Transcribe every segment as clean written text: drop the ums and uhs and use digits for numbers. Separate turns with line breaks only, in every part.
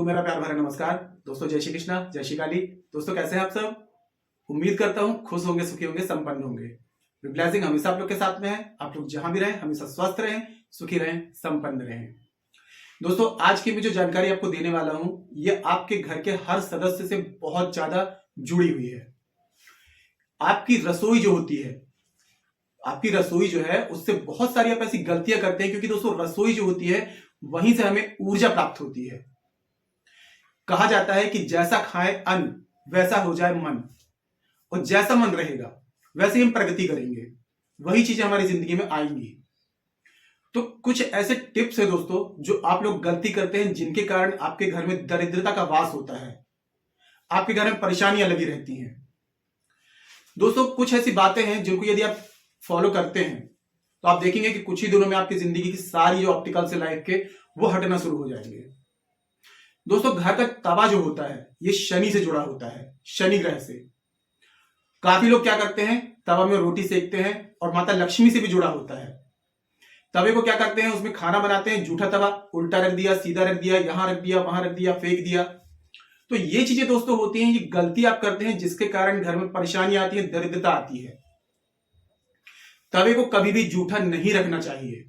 मेरा प्यार भरा नमस्कार दोस्तों। जय श्री कृष्णा, जय श्री काली। दोस्तों कैसे हैं आप सब? उम्मीद करता हूं खुश होंगे, सुखी होंगे, संपन्न होंगे। ब्लेसिंग हमेशा आप लोग के साथ में है। आप लोग जहां भी रहें हमेशा स्वस्थ रहें, सुखी रहें, संपन्न रहें। दोस्तों आज की मैं जो जानकारी आपको देने वाला हूं ये आपके घर के हर सदस्य से बहुत ज्यादा जुड़ी हुई है। आपकी रसोई जो होती है, आपकी रसोई जो है उससे बहुत सारी आप ऐसी गलतियां करते हैं, क्योंकि दोस्तों रसोई जो होती है वहीं से हमें ऊर्जा प्राप्त होती है। कहा जाता है कि जैसा खाए अन्न वैसा हो जाए मन, और जैसा मन रहेगा वैसे ही हम प्रगति करेंगे, वही चीजें हमारी जिंदगी में आएंगी। तो कुछ ऐसे टिप्स है दोस्तों जो आप लोग गलती करते हैं, जिनके कारण आपके घर में दरिद्रता का वास होता है, आपके घर में परेशानियां लगी रहती हैं। दोस्तों कुछ ऐसी बातें हैं जिनको यदि आप फॉलो करते हैं तो आप देखेंगे कि कुछ ही दिनों में आपकी जिंदगी की सारी जो ऑब्स्टिकल्स है लाइफ के वो हटना शुरू हो जाएंगे। दोस्तों घर का तवा जो होता है ये शनि से जुड़ा होता है, शनि ग्रह से। काफी लोग क्या करते हैं, तवा में रोटी सेकते हैं और माता लक्ष्मी से भी जुड़ा होता है। तवे को क्या करते हैं, उसमें खाना बनाते हैं, जूठा तवा, उल्टा रख दिया, सीधा रख दिया, यहां रख दिया, वहां रख दिया, फेंक दिया। तो ये चीजें दोस्तों होती हैं, ये गलती आप करते हैं जिसके कारण घर में परेशानी आती है, दरिद्रता आती है। तवे को कभी भी जूठा नहीं रखना चाहिए।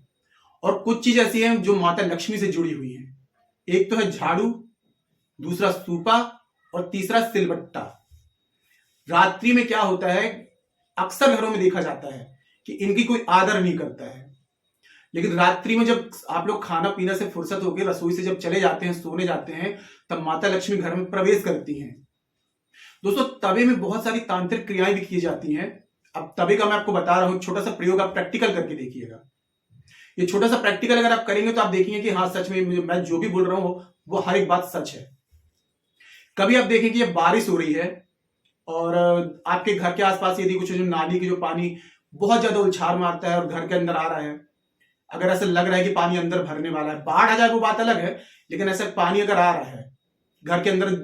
और कुछ चीज ऐसी हैं जो माता लक्ष्मी से जुड़ी हुई हैं। एक तो है झाड़ू, दूसरा सूपा और तीसरा सिलबट्टा। रात्रि में क्या होता है, अक्सर घरों में देखा जाता है कि इनकी कोई आदर नहीं करता है, लेकिन रात्रि में जब आप लोग खाना पीना से फुर्सत होकर रसोई से जब चले जाते हैं, सोने जाते हैं, तब माता लक्ष्मी घर में प्रवेश करती हैं। दोस्तों तवे में बहुत सारी तांत्रिक क्रियाएं भी की जाती हैं। अब तवे का मैं आपको बता रहा हूं, छोटा सा प्रयोग आप प्रैक्टिकल करके देखिएगा। ये छोटा सा प्रैक्टिकल अगर आप करेंगे तो आप देखेंगे कि हाँ सच में मैं जो भी बोल रहा हूं वो हर एक बात सच है। कभी आप देखें कि ये बारिश हो रही है और आपके घर के आसपास यदि कुछ जो नाली की जो पानी बहुत ज्यादा उछाल मारता है और घर के अंदर आ रहा है, अगर ऐसा लग रहा है कि पानी अंदर भरने वाला है, बाढ़ आ जाए वो बात अलग है, लेकिन ऐसा पानी अगर आ रहा है, घर के अंदर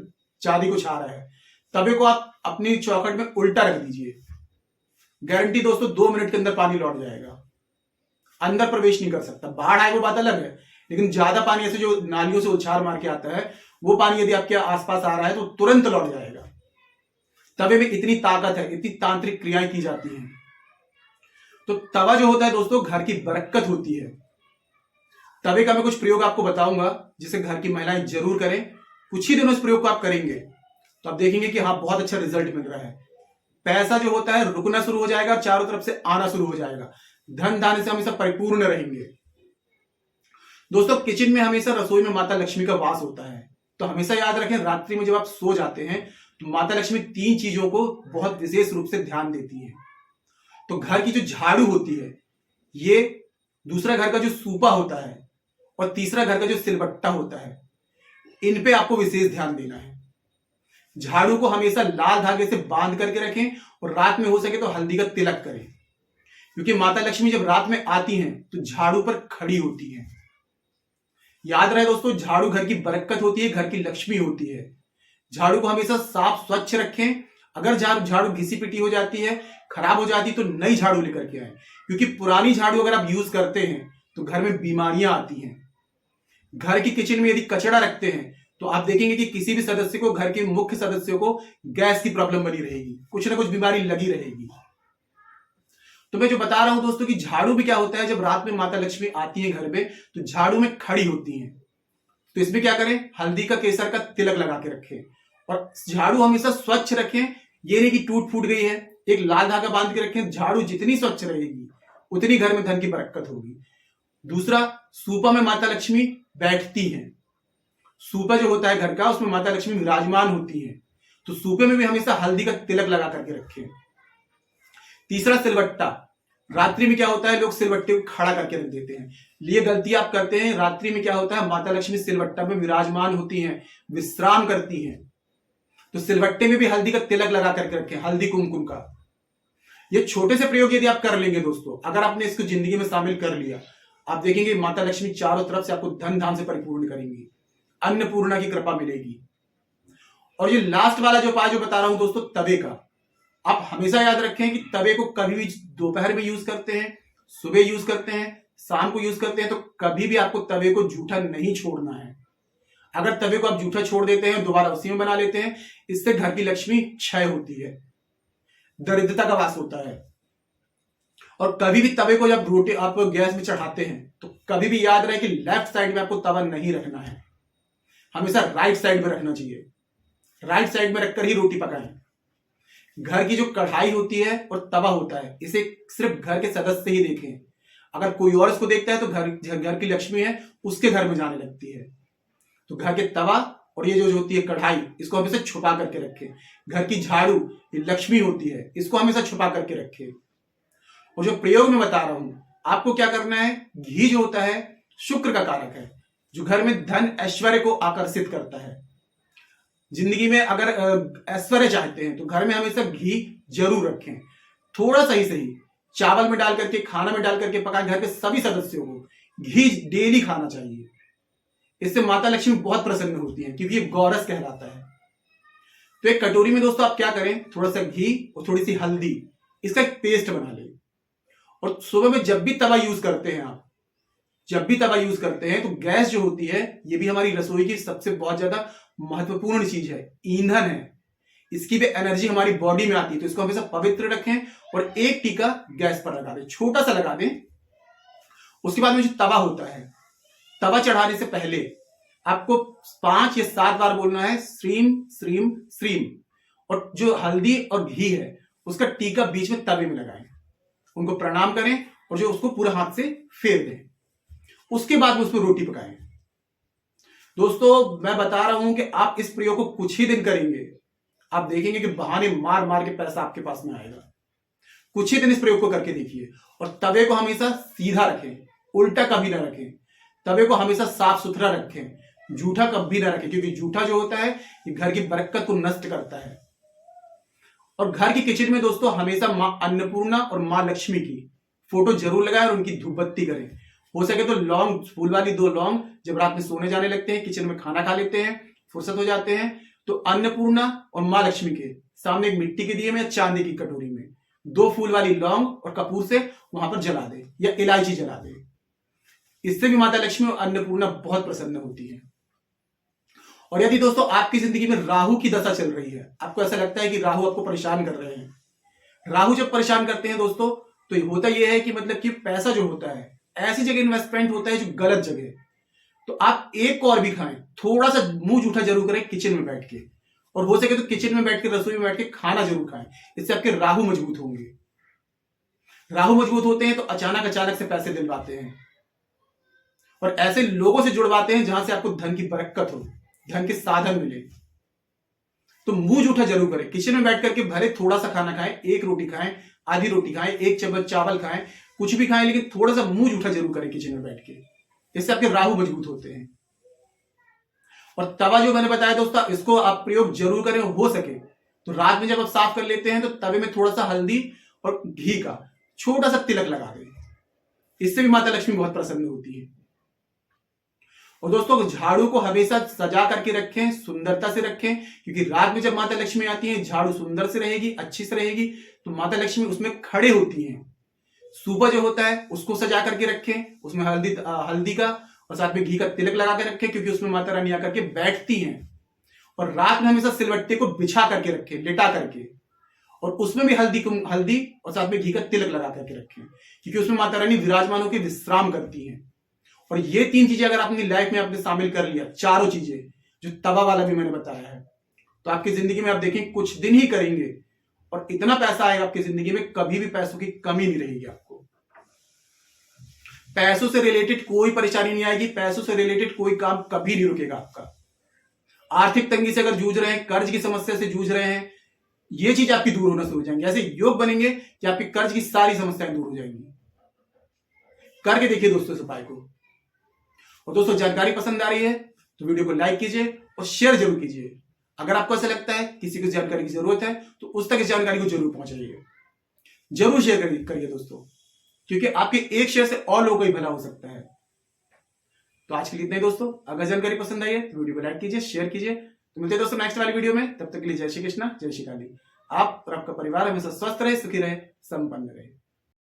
ज्यादा कुछ आ रहा है, तवे को आप अपनी चौखट में उल्टा रख दीजिए। गारंटी दोस्तों 2 मिनट के अंदर पानी लौट जाएगा, अंदर प्रवेश नहीं कर सकता। बाढ़ आए वो बात अलग है, लेकिन ज्यादा पानी ऐसे जो नालियों से उछाल मार के आता है वो पानी यदि आपके आसपास आ रहा है तो तुरंत लौट जाएगा। तवे में इतनी ताकत है, इतनी तांत्रिक क्रियाएं की जाती हैं। तो तवा जो होता है दोस्तों घर की बरकत होती है। तवे का मैं कुछ प्रयोग आपको बताऊंगा जिसे घर की महिलाएं जरूर करें। कुछ ही दिनों इस प्रयोग को आप करेंगे तो आप देखेंगे कि हाँ बहुत अच्छा रिजल्ट मिल रहा है। पैसा जो होता है रुकना शुरू हो जाएगा, चारों तरफ से आना शुरू हो जाएगा, धन धान्य से हमेशा परिपूर्ण रहेंगे। दोस्तों किचन में हमेशा रसोई में माता लक्ष्मी का वास होता है, तो हमेशा याद रखें रात्रि में जब आप सो जाते हैं तो माता लक्ष्मी 3 चीजों को बहुत विशेष रूप से ध्यान देती है। तो घर की जो झाड़ू होती है ये, दूसरा घर का जो सूपा होता है और तीसरा घर का जो सिलबट्टा होता है, इन पे आपको विशेष ध्यान देना है। झाड़ू को हमेशा लाल धागे से बांध करके रखें और रात में हो सके तो हल्दी का तिलक करें, क्योंकि माता लक्ष्मी जब रात में आती हैं तो झाड़ू पर खड़ी होती हैं। याद रहे दोस्तों, झाड़ू घर की बरकत होती है, घर की लक्ष्मी होती है। झाड़ू को हमेशा साफ स्वच्छ रखें। अगर झाड़ू घिसी पिटी हो जाती है, खराब हो जाती है, तो नई झाड़ू लेकर के आए, क्योंकि पुरानी झाड़ू अगर आप यूज करते हैं तो घर में बीमारियां आती हैं। घर की किचन में यदि कचरा रखते हैं तो आप देखेंगे कि किसी भी सदस्य को, घर के मुख्य सदस्यों को गैस की प्रॉब्लम बनी रहेगी, कुछ ना कुछ बीमारी लगी रहेगी। तो मैं जो बता रहा हूं दोस्तों कि झाड़ू भी क्या होता है, जब रात में माता लक्ष्मी आती है घर पे तो झाड़ू में खड़ी होती हैं। तो इसमें क्या करें, हल्दी का केसर का तिलक लगा के रखें और झाड़ू हमेशा स्वच्छ रखें। ये नहीं कि टूट फूट गई है, एक लाल धागा बांध के रखें। झाड़ू जितनी स्वच्छ रहेगी उतनी घर में धन की बरकत होगी। दूसरा, सूपा में माता लक्ष्मी बैठती हैं। सूपा जो होता है घर का, उसमें माता लक्ष्मी विराजमान होती है, तो सूपे में भी हमेशा हल्दी का तिलक लगा करके रखें। तीसरा, सिलबट्टा। रात्रि में क्या होता है, लोग सिलबट्टे को खड़ा करके रख देते हैं, ये गलती आप करते हैं। रात्रि में क्या होता है, माता लक्ष्मी सिलबट्टा में विराजमान होती हैं, विश्राम करती हैं, तो सिलबट्टे में भी हल्दी का तिलक लगा करके रखें, हल्दी कुमकुम का। ये छोटे से प्रयोग यदि आप कर लेंगे दोस्तों, अगर आपने इसको जिंदगी में शामिल कर लिया, आप देखेंगे माता लक्ष्मी चारों तरफ से आपको धन धान से परिपूर्ण करेंगी, अन्नपूर्णा की कृपा मिलेगी। और ये लास्ट वाला जो उपाय जो बता रहा हूं दोस्तों, तवे का, आप हमेशा याद रखें कि तवे को कभी भी दोपहर में यूज करते हैं, सुबह यूज करते हैं, शाम को यूज करते हैं, तो कभी भी आपको तवे को जूठा नहीं छोड़ना है। अगर तवे को आप जूठा छोड़ देते हैं, दोबारा उसी में बना लेते हैं, इससे घर की लक्ष्मी क्षय होती है, दरिद्रता का वास होता है। और कभी भी तवे को जब रोटी आप गैस में चढ़ाते हैं तो कभी भी याद रहे कि लेफ्ट साइड में आपको तवा नहीं रखना है, हमेशा राइट साइड में रखना चाहिए। राइट साइड में रखकर ही रोटी पकाएं। घर की जो कढ़ाई होती है और तवा होता है, इसे सिर्फ घर के सदस्य ही देखें। अगर कोई और इसको देखता है तो घर की लक्ष्मी है उसके घर में जाने लगती है। तो घर के तवा और ये जो होती है कढ़ाई, इसको हमेशा छुपा करके रखें। घर की झाड़ू, ये लक्ष्मी होती है, इसको हमेशा छुपा करके रखें। और जो प्रयोग में बता रहा हूं, आपको क्या करना है, घी जो होता है शुक्र का कारक है, जो घर में धन ऐश्वर्य को आकर्षित करता है। जिंदगी में अगर ऐश्वर्य चाहते हैं तो घर में हमेशा घी जरूर रखें। थोड़ा सही सही चावल में डाल करके, खाना में डाल करके पकाएं। घर के सभी सदस्यों को घी डेली खाना चाहिए। इससे माता लक्ष्मी बहुत प्रसन्न होती है, क्योंकि ये गौरस कहलाता है। तो एक कटोरी में दोस्तों आप क्या करें, थोड़ा सा घी और थोड़ी सी हल्दी, इसका एक पेस्ट बना लें। और सुबह में जब भी तवा यूज करते हैं आप, जब भी तवा यूज करते हैं, तो गैस जो होती है ये भी हमारी रसोई की सबसे बहुत ज्यादा महत्वपूर्ण चीज है, ईंधन है। इसकी भी एनर्जी हमारी बॉडी में आती है, तो इसको हमेशा पवित्र रखें और एक टीका गैस पर लगा दें, छोटा सा लगा दें। उसके बाद में जो तवा होता है, तवा चढ़ाने से पहले आपको 5 या 7 बार बोलना है श्रीम श्रीम श्रीम। और जो हल्दी और घी है उसका टीका बीच में तवे में लगाएं, उनको प्रणाम करें और जो उसको पूरा हाथ से फेर दें। उसके बाद में उसमें रोटी पकाएं। दोस्तों मैं बता रहा हूं कि आप इस प्रयोग को कुछ ही दिन करेंगे, आप देखेंगे कि बहाने मार मार के पैसा आपके पास में आएगा। कुछ ही दिन इस प्रयोग को करके देखिए। और तवे को हमेशा सीधा रखें, उल्टा कभी ना रखें। तवे को हमेशा साफ सुथरा रखें, जूठा कभी ना रखें, क्योंकि जूठा जो होता है ये घर की बरकत को नष्ट करता है। और घर की किचन में दोस्तों हमेशा मां अन्नपूर्णा और मां लक्ष्मी की फोटो जरूर लगाएं और उनकी धूप बत्ती करें। हो सके तो लौंग, फूल वाली 2 लौंग, जब रात में सोने जाने लगते हैं, किचन में खाना खा लेते हैं, फुर्सत हो जाते हैं, तो अन्नपूर्णा और मां लक्ष्मी के सामने एक मिट्टी के दिए में या चांदी की कटोरी में 2 फूल वाली लौंग और कपूर से वहां पर जला दे या इलायची जला दे। इससे भी माता लक्ष्मी और अन्नपूर्णा बहुत प्रसन्न होती है। और यदि दोस्तों आपकी जिंदगी में राहु की दशा चल रही है, आपको ऐसा लगता है कि राहु आपको परेशान कर रहे हैं, राहु जब परेशान करते हैं दोस्तों, तो होता यह है कि मतलब कि पैसा जो होता है ऐसी जगह इन्वेस्टमेंट होता है जो गलत जगह। तो आप एक और भी खाएं, थोड़ा सा मुंह जूठा जरूर करें किचन में बैठ के, और हो सके तो किचन में बैठ के, रसोई में बैठ के खाना जरूर खाएं। इससे आपके राहु मजबूत होंगे। राहु मजबूत होते हैं तो अचानक से पैसे दिलवाते हैं और ऐसे लोगों से जुड़वाते हैं जहां से आपको धन की बरकत हो, धन के साधन मिले। तो मुंह जूठा जरूर करें, किचन में बैठ करके भले थोड़ा सा खाना खाएं, 1 रोटी खाएं, आधी रोटी खाएं, 1 चम्मच चावल खाएं, कुछ भी खाएं, लेकिन थोड़ा सा मुंह जूठा जरूर करें किचन में बैठ के। इससे आपके राहु मजबूत होते हैं। और तवा जो मैंने बताया दोस्तों, इसको आप प्रयोग जरूर करें। हो सके तो रात में जब आप साफ कर लेते हैं तो तवे में थोड़ा सा हल्दी और घी का छोटा सा तिलक लगा दें। इससे भी माता लक्ष्मी बहुत प्रसन्न होती है। और दोस्तों झाड़ू को हमेशा सजा करके रखें, सुंदरता से रखें, क्योंकि रात में जब माता लक्ष्मी आती है, झाड़ू सुंदर से रहेगी, अच्छी से रहेगी, तो माता लक्ष्मी उसमें खड़े होती हैं। सुबह जो होता है उसको सजा करके रखें, उसमें हल्दी का और साथ में घी का तिलक लगा के रखें, क्योंकि उसमें माता रानी आकर के बैठती हैं। और रात में हमेशा सिलवट्टे को बिछा करके रखें, लेटा करके, और उसमें भी हल्दी और साथ में घी का तिलक लगा करके रखें, क्योंकि उसमें माता रानी विराजमान होकर विश्राम करती हैं। और ये 3 चीजें अगर अपनी लाइफ में आपने शामिल कर लिया, चारों चीजें जो तवा वाला भी मैंने बताया है, तो आपकी जिंदगी में आप देखें कुछ दिन ही करेंगे और इतना पैसा आएगा आपकी जिंदगी में, कभी भी पैसों की कमी नहीं रहेगी। आपको पैसों से रिलेटेड कोई परेशानी नहीं आएगी, पैसों से रिलेटेड कोई काम कभी नहीं रुकेगा आपका। आर्थिक तंगी से अगर जूझ रहे हैं, कर्ज की समस्या से जूझ रहे हैं, ये चीज आपकी दूर होना शुरू हो जाएंगी। ऐसे योग बनेंगे कि आपकी कर्ज की सारी समस्याएं दूर हो जाएंगी। करके देखिए दोस्तों इस उपाय को। और दोस्तों जानकारी पसंद आ रही है तो वीडियो को लाइक कीजिए और शेयर जरूर कीजिए। अगर आपको ऐसा लगता है किसी को जानकारी की जरूरत है तो उस तक इस जानकारी को जरूर पहुंचाइए, जरूर शेयर करिए दोस्तों, क्योंकि आपके एक शेयर से और लोगों को ही भला हो सकता है। तो आज के लिए इतना ही दोस्तों। अगर जानकारी पसंद आई है तो वीडियो को लाइक कीजिए, शेयर कीजिए। तो मिलते हैं दोस्तों नेक्स्ट वाली वीडियो में। तब तक के लिए जय श्री कृष्णा, जय श्री काली। आप और आपका परिवार हमेशा स्वस्थ रहे, सुखी रहे, संपन्न रहे।